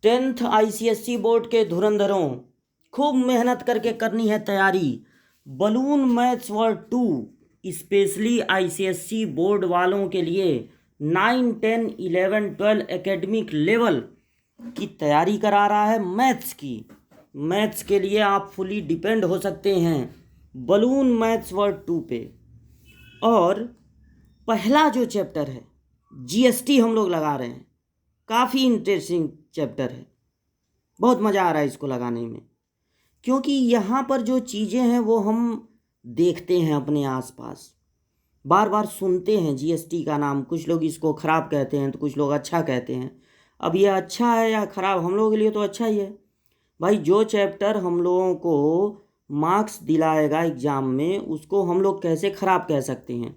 10th ICSE board के धुरंधरों, खूब मेहनत करके करनी है तैयारी। Balloon maths word 2 specially ICSE board वालों के लिए 9, 10, 11, 12 एकेडमिक लेवल की तैयारी करा रहा है मैथ्स की। मैथ्स के लिए आप फुली डिपेंड हो सकते हैं बलून मैथ्स वर्ड 2 पे। और पहला जो चैप्टर है GST हम लोग लगा रहे हैं, काफ़ी इंटरेस्टिंग चैप्टर है, बहुत मज़ा आ रहा है इसको लगाने में, क्योंकि यहाँ पर जो चीज़ें हैं वो हम देखते हैं अपने आसपास, बार बार सुनते हैं GST का नाम। कुछ लोग इसको ख़राब कहते हैं तो कुछ लोग अच्छा कहते हैं। अब ये अच्छा है या ख़राब, हम लोगों के लिए तो अच्छा ही है भाई। जो चैप्टर हम लोगों को मार्क्स दिलाएगा एग्ज़ाम में, उसको हम लोग कैसे ख़राब कह सकते हैं।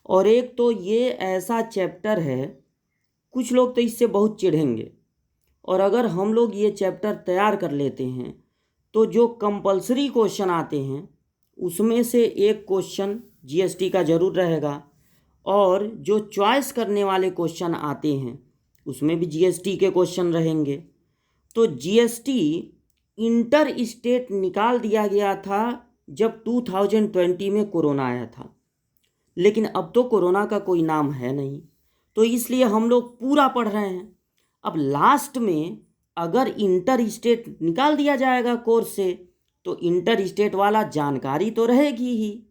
और एक तो ये ऐसा चैप्टर है, कुछ लोग तो इससे बहुत चिढ़ेंगे, और अगर हम लोग ये चैप्टर तैयार कर लेते हैं तो जो कंपलसरी क्वेश्चन आते हैं उसमें से एक क्वेश्चन GST का ज़रूर रहेगा, और जो चॉइस करने वाले क्वेश्चन आते हैं उसमें भी GST के क्वेश्चन रहेंगे। तो GST इंटर स्टेट निकाल दिया गया था जब 2020 में कोरोना आया था, लेकिन अब तो कोरोना का कोई नाम है नहीं, तो इसलिए हम लोग पूरा पढ़ रहे हैं। अब लास्ट में अगर इंटर स्टेट निकाल दिया जाएगा कोर्स से तो इंटर स्टेट वाला जानकारी तो रहेगी ही,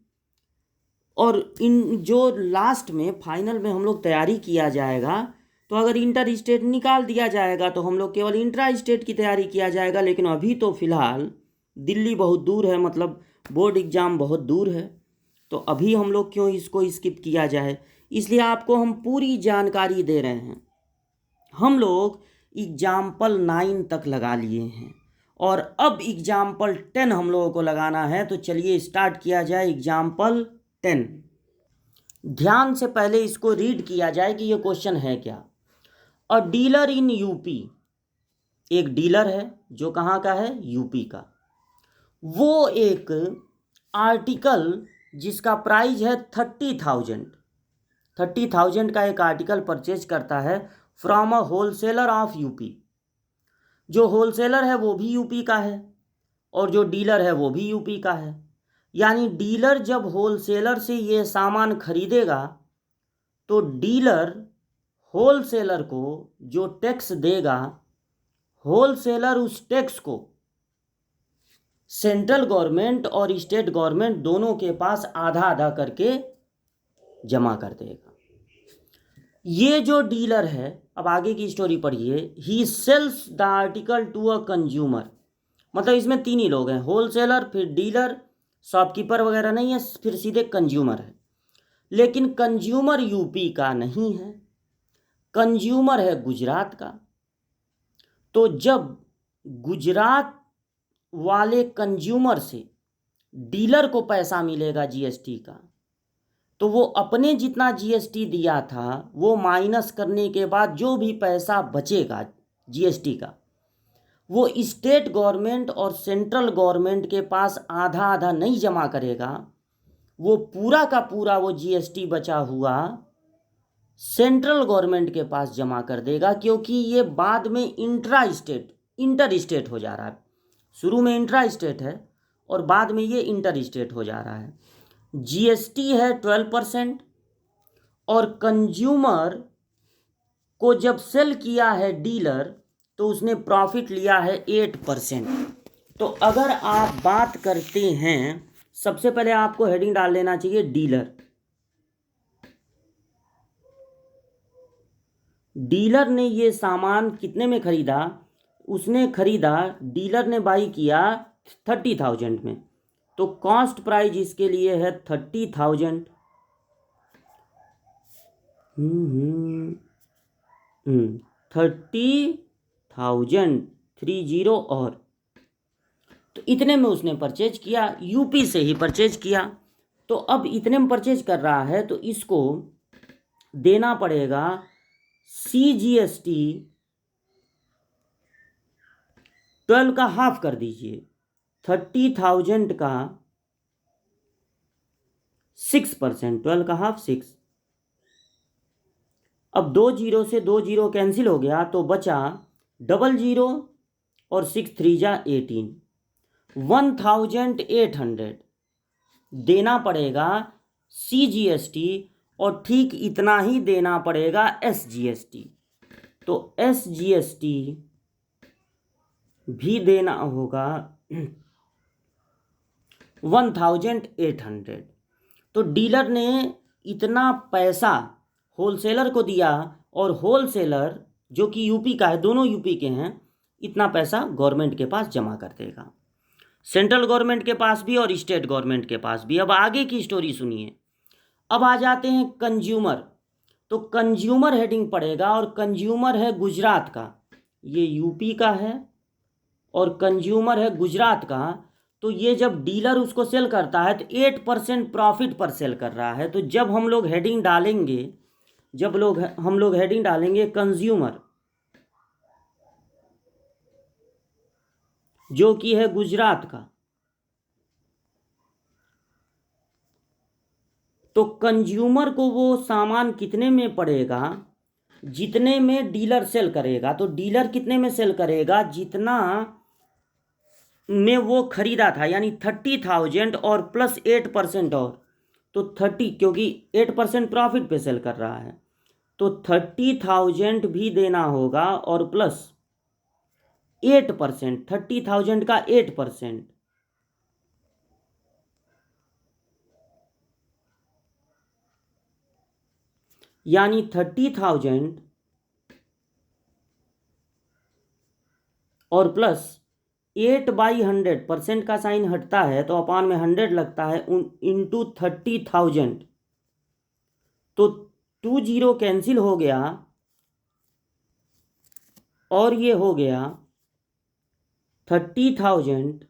और इन जो लास्ट में फाइनल में हम लोग तैयारी किया जाएगा तो अगर इंटर स्टेट निकाल दिया जाएगा तो हम लोग केवल इंट्रा स्टेट की तैयारी किया जाएगा। लेकिन अभी तो फ़िलहाल दिल्ली बहुत दूर है, मतलब बोर्ड एग्ज़ाम बहुत दूर है, तो अभी हम लोग क्यों इसको स्किप किया जाए। इसलिए आपको हम पूरी जानकारी दे रहे हैं। हम लोग एग्जाम्पल 9 तक लगा लिए हैं और अब एग्जाम्पल 10 हम लोगों को लगाना है। तो चलिए स्टार्ट किया जाए एग्जाम्पल 10। ध्यान से पहले इसको रीड किया जाए कि ये क्वेश्चन है क्या। अ डीलर इन यूपी, एक डीलर है जो कहाँ का है, यूपी का। वो एक आर्टिकल जिसका प्राइस है 30,000 का एक आर्टिकल परचेज करता है from a wholesaler of UP. जो होलसेलर है वो भी यूपी का है और जो डीलर है वो भी यूपी का है। यानी डीलर जब होलसेलर से ये सामान खरीदेगा तो डीलर होलसेलर को जो टैक्स देगा, होलसेलर उस टैक्स को सेंट्रल गवर्नमेंट और स्टेट गवर्नमेंट दोनों के पास आधा आधा करके जमा कर देगा। ये जो डीलर है, अब आगे की स्टोरी पढ़िए, he sells the article to a consumer. मतलब इसमें तीन ही लोग हैं, होलसेलर, फिर डीलर, शॉपकीपर वगैरह नहीं है, फिर सीधे कंज्यूमर है। लेकिन कंज्यूमर यूपी का नहीं है, कंज्यूमर है गुजरात का। तो जब गुजरात वाले कंज्यूमर से डीलर को पैसा मिलेगा GST का, तो वो अपने जितना GST दिया था वो माइनस करने के बाद जो भी पैसा बचेगा GST का, वो स्टेट गवर्नमेंट और सेंट्रल गवर्नमेंट के पास आधा आधा नहीं जमा करेगा, वो पूरा का पूरा वो GST बचा हुआ सेंट्रल गवर्नमेंट के पास जमा कर देगा। क्योंकि ये बाद में इंटर स्टेट हो जा रहा है। शुरू में इंट्रा स्टेट है और बाद में ये इंटर स्टेट हो जा रहा है। GST है 12%, और कंज्यूमर को जब सेल किया है डीलर तो उसने प्रॉफिट लिया है 8%। तो अगर आप बात करते हैं, सबसे पहले आपको हेडिंग डाल लेना चाहिए डीलर। डीलर ने ये सामान कितने में खरीदा, उसने खरीदा, डीलर ने बाई किया 30,000 में, तो कॉस्ट प्राइस इसके लिए है 30,000। 30,000 30 और, तो इतने में उसने परचेज किया, यूपी से ही परचेज किया। तो अब इतने में परचेज कर रहा है तो इसको देना पड़ेगा CGST 12 का हाफ कर दीजिए, 30,000 का 6%, 12 का हाफ 6। अब 2 जीरो से 2 जीरो कैंसिल हो गया तो बचा 00 और 6 3 जा 18, 1800 देना पड़ेगा CGST और ठीक इतना ही देना पड़ेगा SGST। तो SGST भी देना होगा 1800। तो डीलर ने इतना पैसा होलसेलर को दिया और होलसेलर जो कि यूपी का है, दोनों यूपी के हैं, इतना पैसा गवर्नमेंट के पास जमा कर देगा, सेंट्रल गवर्नमेंट के पास भी और स्टेट गवर्नमेंट के पास भी। अब आगे की स्टोरी सुनिए। अब आ जाते हैं कंज्यूमर। तो कंज्यूमर हेडिंग पड़ेगा और कंज्यूमर है गुजरात का, ये यूपी का है और कंज्यूमर है गुजरात का। तो ये जब डीलर उसको सेल करता है तो 8% प्रॉफिट पर सेल कर रहा है। तो जब हम लोग हेडिंग डालेंगे, हम लोग हेडिंग डालेंगे कंज्यूमर, जो कि है गुजरात का, तो कंज्यूमर को वो सामान कितने में पड़ेगा, जितने में डीलर सेल करेगा। तो डीलर कितने में सेल करेगा, जितना में वो खरीदा था, यानी 30,000 और प्लस 8% और, तो 30, क्योंकि 8% प्रॉफिट पे सेल कर रहा है तो 30,000 भी देना होगा और प्लस 8%, 30,000 का 8%, यानी 30,000 और प्लस 8/100, का साइन हटता है तो अपान में 100 लगता है, इंटू 30,000। तो 20 कैंसिल हो गया और ये हो गया 30,000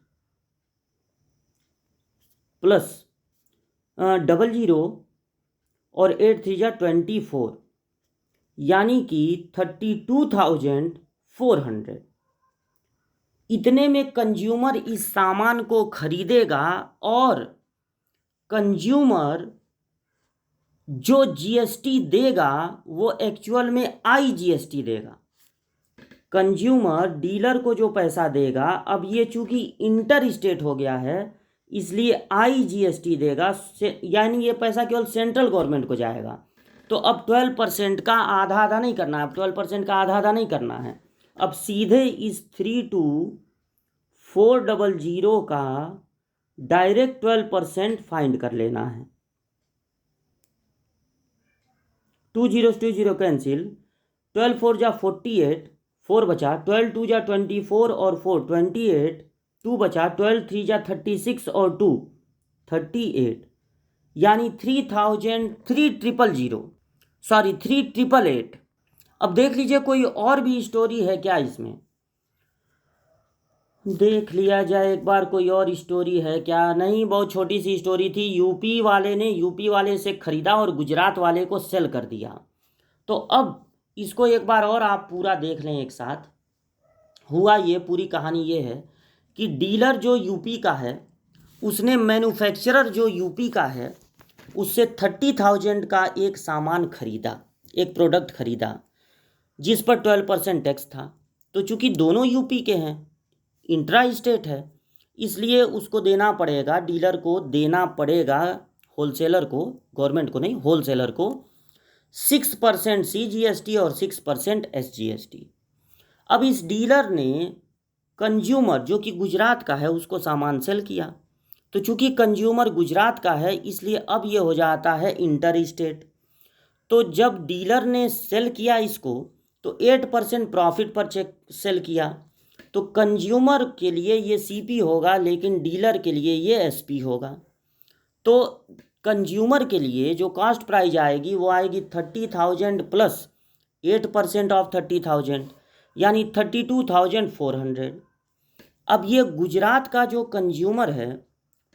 प्लस 00 और 8 3 जा 24, यानी कि 32,400। इतने में कंज्यूमर इस सामान को खरीदेगा और कंज्यूमर जो जीएसटी देगा वो एक्चुअल में IGST देगा। कंज्यूमर डीलर को जो पैसा देगा, अब ये चूंकि इंटर स्टेट हो गया है इसलिए IGST देगा, यानी ये पैसा केवल सेंट्रल गवर्नमेंट को जाएगा। तो अब 12% का आधा आधा नहीं करना है, अब 12% का आधा आधा नहीं करना है, अब सीधे इस 32,400 का डायरेक्ट 12% फाइंड कर लेना है। 2 0 2 0 कैंसिल, 12 4 जा 48, 4 बचा, 12 2 जा 24 और 4 28, 2 बचा, 12 3 जा 36 और 2 38, यानी 3,888। अब देख लीजिए कोई और भी स्टोरी है क्या इसमें, देख लिया जाए एक बार, कोई और स्टोरी है क्या। नहीं, बहुत छोटी सी स्टोरी थी। यूपी वाले से खरीदा और गुजरात वाले को सेल कर दिया। तो अब इसको एक बार और आप पूरा देख लें एक साथ। हुआ ये, पूरी कहानी ये है कि डीलर जो यूपी का है उसने मैन्युफैक्चरर जो यूपी का है उससे 30,000 का एक सामान खरीदा, एक प्रोडक्ट खरीदा जिस पर 12% टैक्स था। तो चूंकि दोनों यूपी के हैं, इंट्रा स्टेट है, इसलिए उसको देना पड़ेगा, डीलर को देना पड़ेगा, होलसेलर को, गवर्नमेंट को नहीं, होलसेलर को 6% CGST और 6% SGST। अब इस डीलर ने कंज्यूमर जो कि गुजरात का है उसको सामान सेल किया। तो चूंकि कंज्यूमर गुजरात का है इसलिए अब ये हो जाता है इंटर स्टेट। तो जब डीलर ने सेल किया इसको तो 8% प्रॉफिट पर सेल किया, तो कंज्यूमर के लिए ये CP होगा लेकिन डीलर के लिए ये SP होगा। तो कंज्यूमर के लिए जो कॉस्ट प्राइस आएगी वो आएगी 30,000 प्लस 8% ऑफ 30,000, यानी 32,400। अब ये गुजरात का जो कंज्यूमर है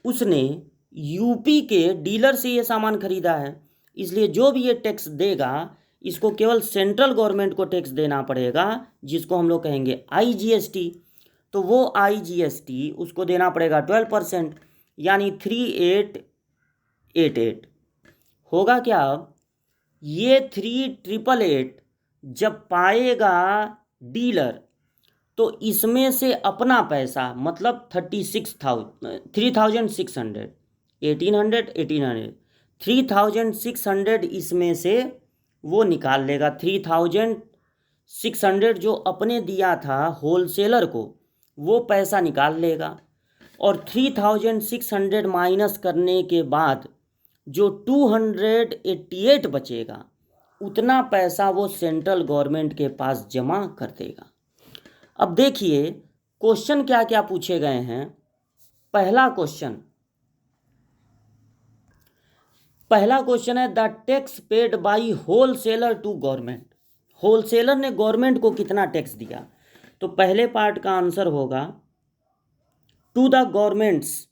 उसने यूपी के डीलर से ये सामान खरीदा है, इसलिए जो भी ये टैक्स देगा इसको केवल सेंट्रल गवर्नमेंट को टैक्स देना पड़ेगा, जिसको हम लोग कहेंगे IGST। तो वो IGST उसको देना पड़ेगा 12%, यानी 3,888। होगा क्या, अब ये 3,888 जब पाएगा डीलर तो इसमें से अपना पैसा मतलब 3600 1800 3600 इसमें से वो निकाल लेगा। 3600 जो अपने दिया था होलसेलर को वो पैसा निकाल लेगा, और 3600 माइनस करने के बाद जो 288 बचेगा उतना पैसा वो सेंट्रल गवर्नमेंट के पास जमा कर देगा। अब देखिए क्वेश्चन क्या क्या पूछे गए हैं। पहला क्वेश्चन है the tax paid by wholesaler to government. Wholesaler ने गवर्नमेंट को कितना टैक्स दिया? तो पहले पार्ट का आंसर होगा टू द गवर्नमेंट्स।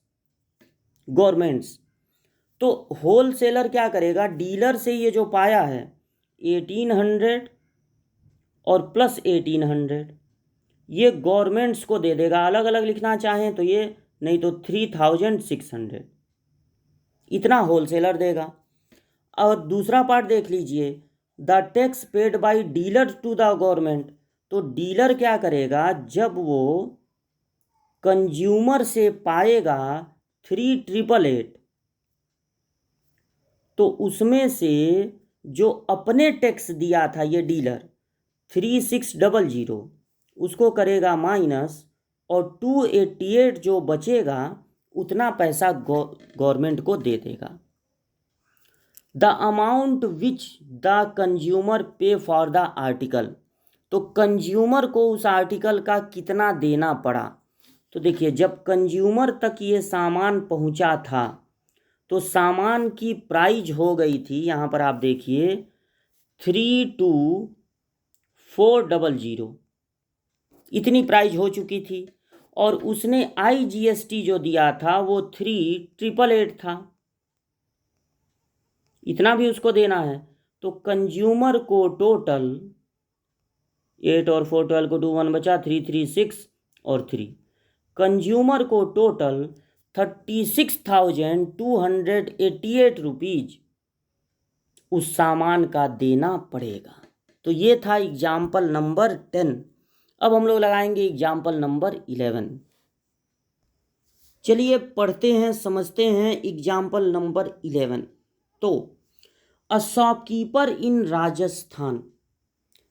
तो होलसेलर क्या करेगा, डीलर से ये जो पाया है 1800 और प्लस 1800 ये गवर्नमेंट्स को दे देगा। अलग अलग लिखना चाहें तो ये, नहीं तो 3600 इतना होलसेलर देगा। और दूसरा पार्ट देख लीजिए, the tax paid by dealer to the government. तो डीलर क्या करेगा, जब वो कंज्यूमर से पाएगा 3888 तो उसमें से जो अपने टैक्स दिया था ये डीलर 3600 उसको करेगा माइनस, और 288 जो बचेगा उतना पैसा गवर्नमेंट को दे देगा। The amount which the consumer पे फॉर द आर्टिकल। तो कंज्यूमर को उस आर्टिकल का कितना देना पड़ा? तो देखिए जब कंज्यूमर तक ये सामान पहुंचा था तो सामान की प्राइस हो गई थी, यहाँ पर आप देखिए 32400 इतनी प्राइस हो चुकी थी, और उसने IGST जो दिया था वो 3888 था, इतना भी उसको देना है। तो कंज्यूमर को टोटल 8 और 4 12 को 2 1 बचा 336 और 3, कंज्यूमर को टोटल 36,288 रुपीज उस सामान का देना पड़ेगा। तो ये था एग्जाम्पल नंबर 10। अब हम लोग लगाएंगे एग्जाम्पल नंबर 11। चलिए पढ़ते हैं, समझते हैं एग्जाम्पल नंबर 11। तो अ शॉपकीपर इन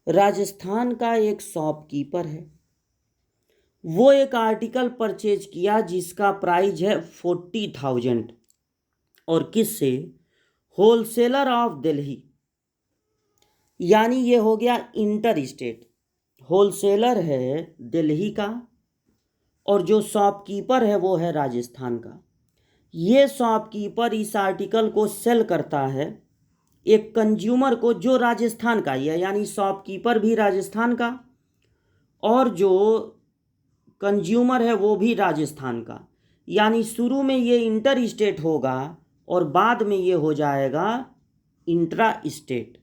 राजस्थान का एक शॉपकीपर है, वो एक आर्टिकल परचेज किया जिसका प्राइस है 40,000 और किससे? होलसेलर ऑफ दिल्ली, यानी ये हो गया इंटर स्टेट। होलसेलर है दिल्ली का और जो शॉपकीपर है वो है राजस्थान का। ये शॉपकीपर इस आर्टिकल को सेल करता है एक कंज्यूमर को जो राजस्थान का ही है, यानी शॉपकीपर भी राजस्थान का और जो कंज्यूमर है वो भी राजस्थान का, यानी शुरू में ये इंटर स्टेट होगा और बाद में ये हो जाएगा इंट्रा स्टेट।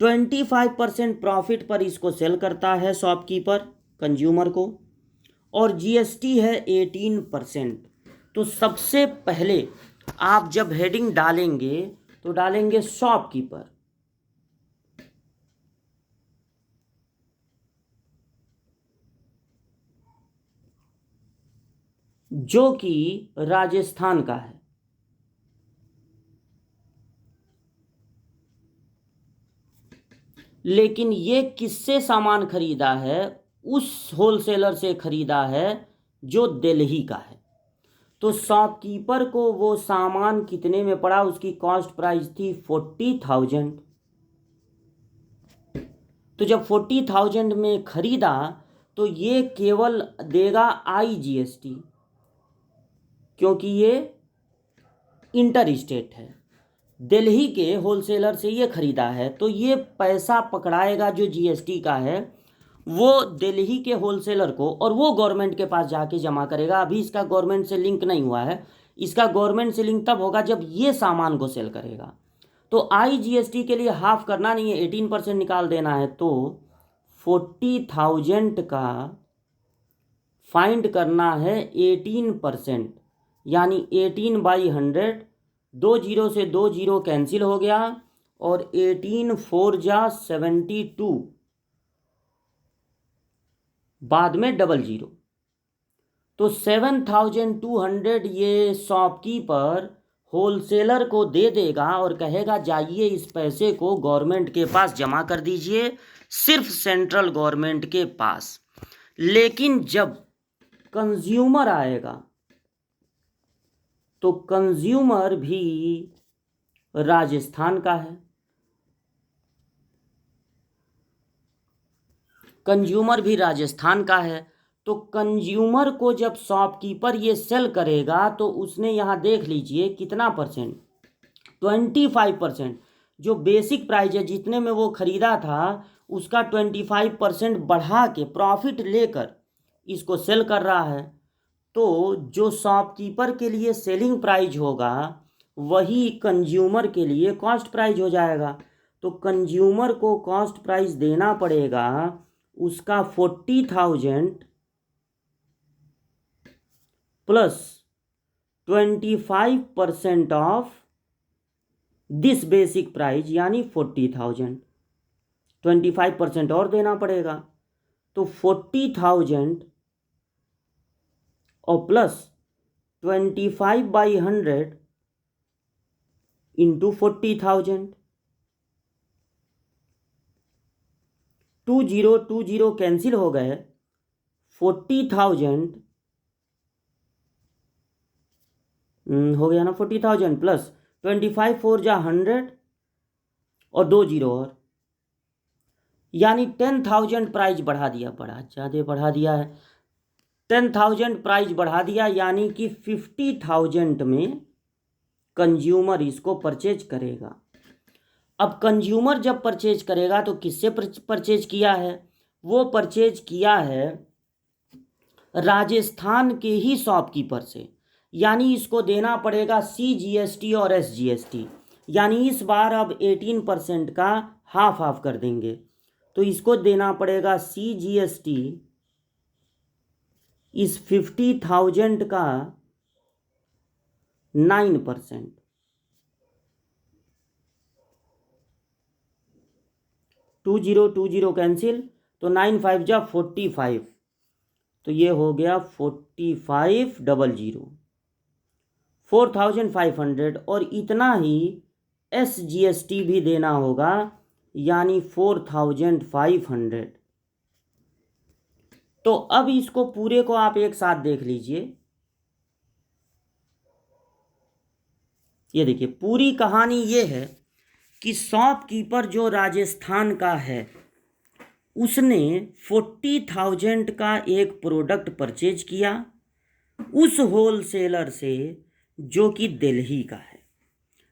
25% प्रॉफिट पर इसको सेल करता है शॉपकीपर कंज्यूमर को, और GST है 18%। तो सबसे पहले आप जब हेडिंग डालेंगे तो डालेंगे शॉपकीपर, जो कि राजस्थान का है। लेकिन ये किससे सामान खरीदा है? उस होलसेलर से खरीदा है जो दिल्ली का है। तो शॉपकीपर को वो सामान कितने में पड़ा? उसकी कॉस्ट प्राइस थी 40,000। तो जब 40,000 में खरीदा तो ये केवल देगा IGST, क्योंकि ये इंटर स्टेट है, दिल्ली के होलसेलर से ये खरीदा है। तो ये पैसा पकड़ाएगा जो GST का है वो दिल्ली के होलसेलर को, और वो गवर्नमेंट के पास जाके जमा करेगा। अभी इसका गवर्नमेंट से लिंक नहीं हुआ है, इसका गवर्नमेंट से लिंक तब होगा जब ये सामान को सेल करेगा। तो IGST के लिए हाफ करना नहीं है, 18% निकाल देना है। तो 40,000 का फाइंड करना है 18%, यानी 18/100। 2 जीरो से 2 जीरो कैंसिल हो गया और 18 4 जा 72 बाद में डबल जीरो। तो 7,200 ये शॉपकीपर होलसेलर को दे देगा और कहेगा जाइए इस पैसे को गवर्नमेंट के पास जमा कर दीजिए, सिर्फ सेंट्रल गवर्नमेंट के पास। लेकिन जब कंज्यूमर आएगा तो कंज्यूमर भी राजस्थान का है, कंज्यूमर भी राजस्थान का है। तो कंज्यूमर को जब शॉपकीपर ये सेल करेगा तो उसने यहाँ देख लीजिए कितना परसेंट, 25%। जो बेसिक प्राइस है जितने में वो खरीदा था उसका 25% बढ़ा के प्रॉफिट लेकर इसको सेल कर रहा है। तो जो शॉपकीपर के लिए सेलिंग प्राइस होगा वही कंज्यूमर के लिए कॉस्ट प्राइस हो जाएगा। तो कंज्यूमर को कॉस्ट प्राइस देना पड़ेगा उसका 40,000 plus 25% of this basic price, यानी 40,000। 25% और देना पड़ेगा। तो 40,000 और प्लस 25/100 इंटू 40,000। 20 कैंसिल हो गए। 40,000 हो गया ना, 40,000 प्लस 25 4 जा 100 और 2 जीरो और, यानी 10,000 प्राइस बढ़ा दिया, बड़ा ज़्यादा बढ़ा दिया है। 10,000 प्राइस बढ़ा दिया, यानी कि 50,000 में कंज्यूमर इसको परचेज करेगा। अब कंज्यूमर जब परचेज करेगा तो किससे परचेज किया है? वो परचेज किया है राजस्थान के ही शॉपकीपर से, यानी इसको देना पड़ेगा CGST और SGST। यानी इस बार अब 18% का हाफ हाफ कर देंगे, तो इसको देना पड़ेगा CGST इस 50,000 का 9%। 20 कैंसिल, तो 9 5 जा 45, तो ये हो गया 4500, 4,500 और इतना ही SGST भी देना होगा, यानी 4,500। तो अब इसको पूरे को आप एक साथ देख लीजिए। ये देखिए पूरी कहानी ये है कि शॉपकीपर जो राजस्थान का है उसने 40,000 का एक प्रोडक्ट परचेज किया उस होलसेलर से जो कि दिल्ली का है।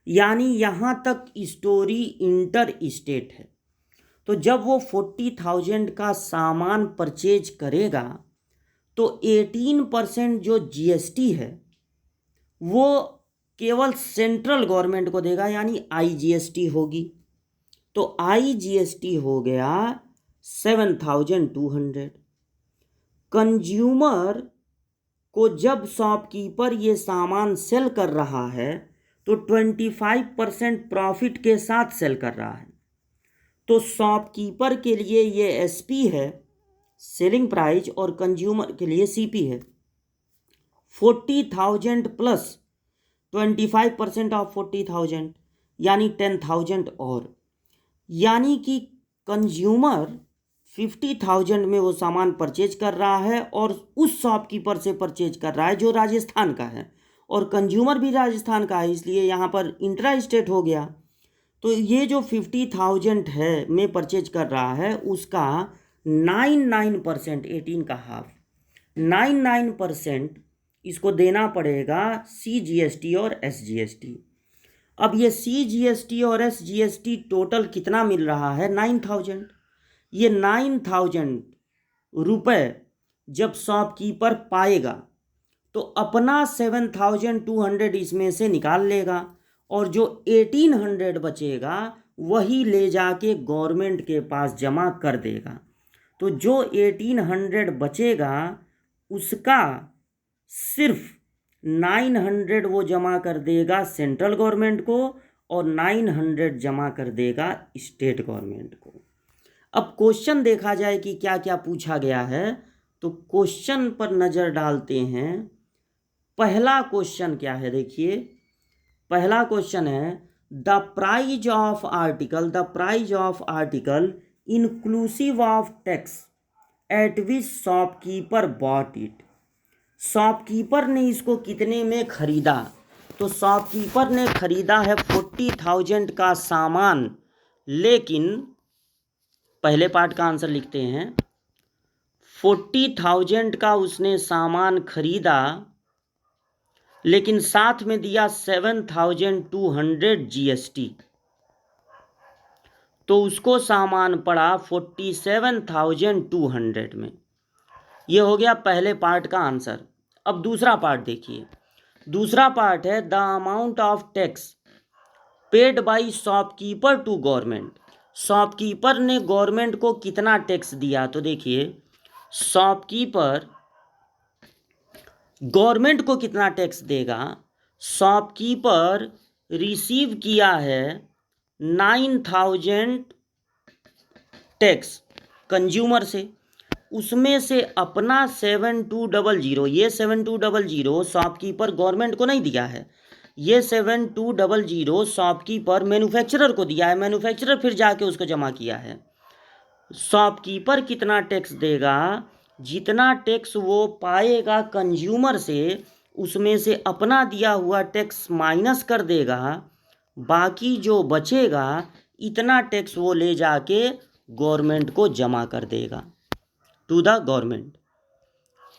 यानी यहाँ तक स्टोरी इंटर स्टेट है। तो जब वो 40,000 का सामान परचेज करेगा तो 18% जो GST है वो केवल सेंट्रल गवर्नमेंट को देगा, यानी IGST होगी। तो IGST हो गया 7,200। कंज्यूमर को जब शॉपकीपर ये सामान सेल कर रहा है तो 25% प्रॉफिट के साथ सेल कर रहा है। तो शॉपकीपर के लिए ये SP है, सेलिंग प्राइस, और कंज्यूमर के लिए CP है। 40,000 प्लस 25% ऑफ 40,000, यानी 10,000 और, यानी कि कंज्यूमर 50,000 में वो सामान परचेज कर रहा है और उस शॉपकीपर से परचेज कर रहा है जो राजस्थान का है, और कंज्यूमर भी राजस्थान का है, इसलिए यहाँ पर इंट्रा स्टेट हो गया। तो ये जो 50,000 है में परचेज कर रहा है उसका 99%, 18 का हाफ, 99% इसको देना पड़ेगा CGST और SGST। अब ये CGST और SGST टोटल कितना मिल रहा है? 9,000। ये 9,000 रुपये जब शॉपकीपर पाएगा तो अपना 7,200 इसमें से निकाल लेगा और जो 1,800 बचेगा वही ले जाके गवर्नमेंट के पास जमा कर देगा। तो जो 1,800 बचेगा उसका सिर्फ 900 वो जमा कर देगा सेंट्रल गवर्नमेंट को और 900 जमा कर देगा स्टेट गवर्नमेंट को। अब क्वेश्चन देखा जाए कि क्या क्या पूछा गया है, तो क्वेश्चन पर नज़र डालते हैं। पहला क्वेश्चन क्या है, देखिए पहला क्वेश्चन है the price of article inclusive of tax at which shopkeeper bought it. Shopkeeper ने इसको कितने में खरीदा? तो शॉपकीपर ने खरीदा है 40,000 का सामान, लेकिन पहले पार्ट का आंसर लिखते हैं। 40,000 का उसने सामान खरीदा, लेकिन साथ में दिया 7,200 GST, तो उसको सामान पड़ा 47,200 में। ये हो गया पहले पार्ट का आंसर। अब दूसरा पार्ट देखिए। दूसरा पार्ट है the amount of tax paid by shopkeeper to government. Shopkeeper ने गवर्नमेंट को कितना टैक्स दिया? तो देखिए शॉपकीपर गवर्नमेंट को कितना टैक्स देगा। शॉपकीपर रिसीव किया है 9,000 टैक्स कंज्यूमर से, उसमें से अपना 7,200, ये 7,200 शॉपकीपर गवर्नमेंट को नहीं दिया है, ये 7,200 शॉपकीपर मैन्युफैक्चरर को दिया है, मैन्युफैक्चरर फिर जाके उसको जमा किया है। शॉपकीपर कितना टैक्स देगा? जितना टैक्स वो पाएगा कंज्यूमर से, उसमें से अपना दिया हुआ टैक्स माइनस कर देगा, बाकी जो बचेगा इतना टैक्स वो ले जाके गवर्नमेंट को जमा कर देगा, टू द गवर्नमेंट।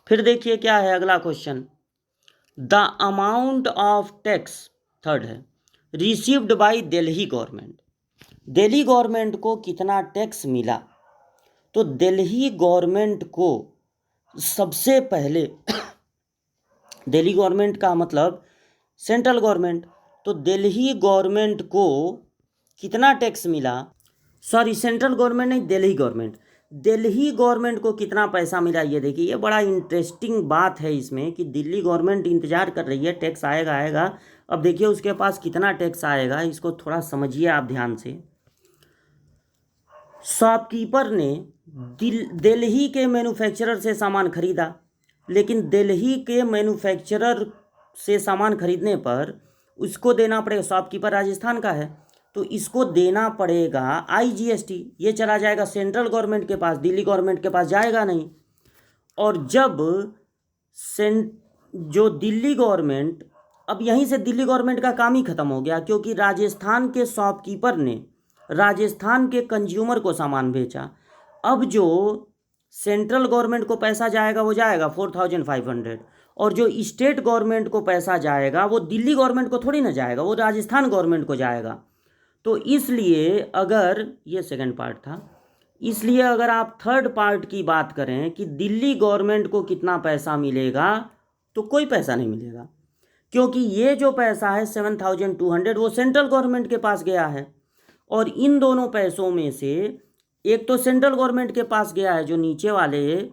फिर देखिए क्या है अगला question, the amount of tax, third है, received by Delhi government. Delhi government को कितना टैक्स मिला? तो दिल्ली गवर्नमेंट को सबसे पहले दिल्ली गवर्नमेंट का मतलब सेंट्रल गवर्नमेंट, तो दिल्ली गवर्नमेंट को कितना टैक्स मिला? सॉरी सेंट्रल गवर्नमेंट नहीं, दिल्ली गवर्नमेंट। दिल्ली गवर्नमेंट को कितना पैसा मिला? ये देखिए, ये बड़ा इंटरेस्टिंग बात है इसमें कि दिल्ली गवर्नमेंट इंतजार कर रही है, टैक्स आएगा आएगा। अब देखिए उसके पास कितना टैक्स आएगा, इसको थोड़ा समझिए आप ध्यान से। शॉपकीपर ने दिल्ली के मैन्युफैक्चरर से सामान खरीदा, लेकिन दिल्ली के मैन्युफैक्चरर से सामान खरीदने पर उसको देना पड़ेगा, शॉपकीपर राजस्थान का है तो इसको देना पड़ेगा IGST, ये चला जाएगा सेंट्रल गवर्नमेंट के पास, दिल्ली गवर्नमेंट के पास जाएगा नहीं। और जब जो दिल्ली गवर्नमेंट, अब यहीं से दिल्ली गवर्नमेंट का काम ही खत्म हो गया, क्योंकि राजस्थान के शॉपकीपर ने राजस्थान के कंज्यूमर को सामान बेचा। अब जो सेंट्रल गवर्नमेंट को पैसा जाएगा वो जाएगा 4,500, और जो स्टेट गवर्नमेंट को पैसा जाएगा वो दिल्ली गवर्नमेंट को थोड़ी ना जाएगा, वो राजस्थान गवर्नमेंट को जाएगा। तो इसलिए अगर ये सेकंड पार्ट था, इसलिए अगर आप थर्ड पार्ट की बात करें कि दिल्ली गवर्नमेंट को कितना पैसा मिलेगा, तो कोई पैसा नहीं मिलेगा, क्योंकि ये जो पैसा है 7,200 वो सेंट्रल गवर्नमेंट के पास गया है। और इन दोनों पैसों में से एक तो सेंट्रल गवर्नमेंट के पास गया है, जो नीचे वाले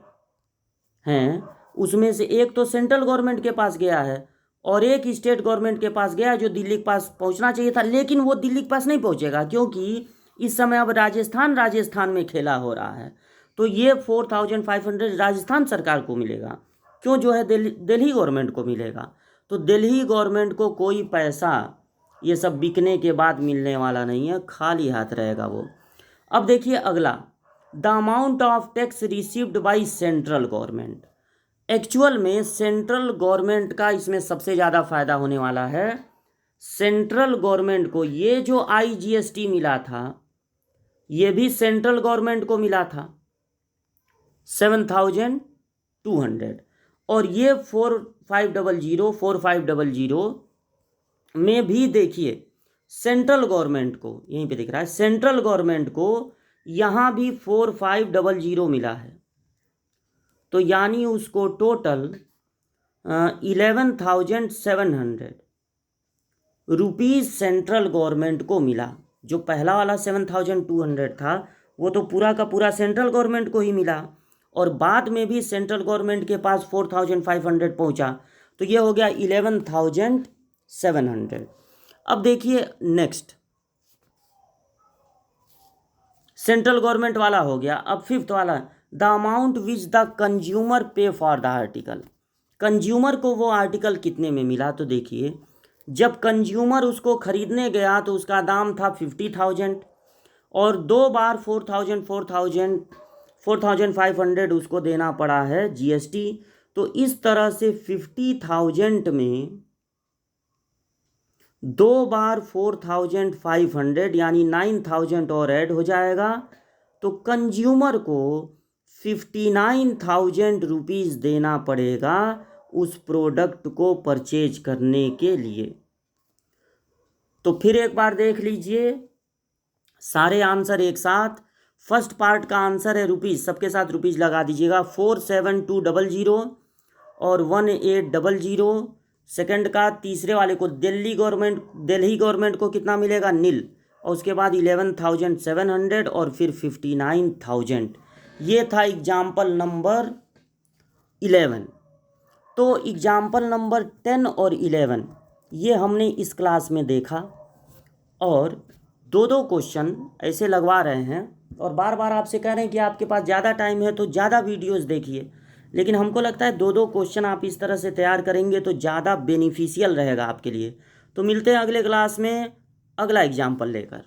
हैं उसमें से एक तो सेंट्रल गवर्नमेंट के पास गया है, और एक स्टेट गवर्नमेंट के पास गया जो दिल्ली के पास पहुंचना चाहिए था, लेकिन वो दिल्ली के पास नहीं पहुंचेगा, क्योंकि इस समय अब राजस्थान में खेला हो रहा है। तो ये 4,500 राजस्थान सरकार को मिलेगा, क्यों जो है दिल्ली गवर्नमेंट को मिलेगा। तो दिल्ली गवर्नमेंट को कोई पैसा ये सब बिकने के बाद मिलने वाला नहीं है, खाली हाथ रहेगा वो। अब देखिए अगला, the amount of tax received by central government. Actual में सेंट्रल गवर्नमेंट का इसमें सबसे ज़्यादा फायदा होने वाला है। सेंट्रल गवर्नमेंट को ये जो IGST मिला था, ये भी सेंट्रल गवर्नमेंट को मिला था 7,200, और ये 4,500 में भी देखिए सेंट्रल गवर्नमेंट को, यहीं पे दिख रहा है सेंट्रल गवर्नमेंट को यहाँ भी 4,500 मिला है। तो यानी उसको टोटल 11,700 रुपीज़ सेंट्रल गवर्नमेंट को मिला। जो पहला वाला 7,200 था वो तो पूरा का पूरा सेंट्रल गवर्नमेंट को ही मिला, और बाद में भी सेंट्रल गवर्नमेंट के पास 4,500 पहुंचा, तो ये हो गया 11,700। अब देखिए नेक्स्ट, सेंट्रल गवर्नमेंट वाला हो गया। अब फिफ्थ वाला, the amount which the consumer पे फॉर द आर्टिकल। कंज्यूमर को वो आर्टिकल कितने में मिला, तो देखिए जब कंज्यूमर उसको खरीदने गया तो उसका दाम था 50,000 और 2 बार 4,500 उसको देना पड़ा है जीएसटी। तो इस तरह से 50,000 में 2 बार 4,500 यानी 9,000 और ऐड हो जाएगा, तो कंज्यूमर को 59,000 रुपीज़ देना पड़ेगा उस प्रोडक्ट को परचेज करने के लिए। तो फिर एक बार देख लीजिए सारे आंसर एक साथ। फर्स्ट पार्ट का आंसर है रुपीज़, सबके साथ रुपीज़ लगा दीजिएगा, 47200 और 1800। सेकंड का तीसरे वाले को दिल्ली गवर्नमेंट को कितना मिलेगा, नील, और उसके बाद 11,700 और फिर 59,000। ये था एग्जाम्पल नंबर 11। तो एग्जाम्पल नंबर 10 और 11 ये हमने इस क्लास में देखा और 2 क्वेश्चन ऐसे लगवा रहे हैं और बार बार आपसे कह रहे हैं कि आपके पास ज़्यादा टाइम है तो ज़्यादा वीडियोस देखिए, लेकिन हमको लगता है 2 क्वेश्चन आप इस तरह से तैयार करेंगे तो ज़्यादा बेनिफिशियल रहेगा आपके लिए। तो मिलते हैं अगले क्लास में अगला एग्जाम्पल लेकर।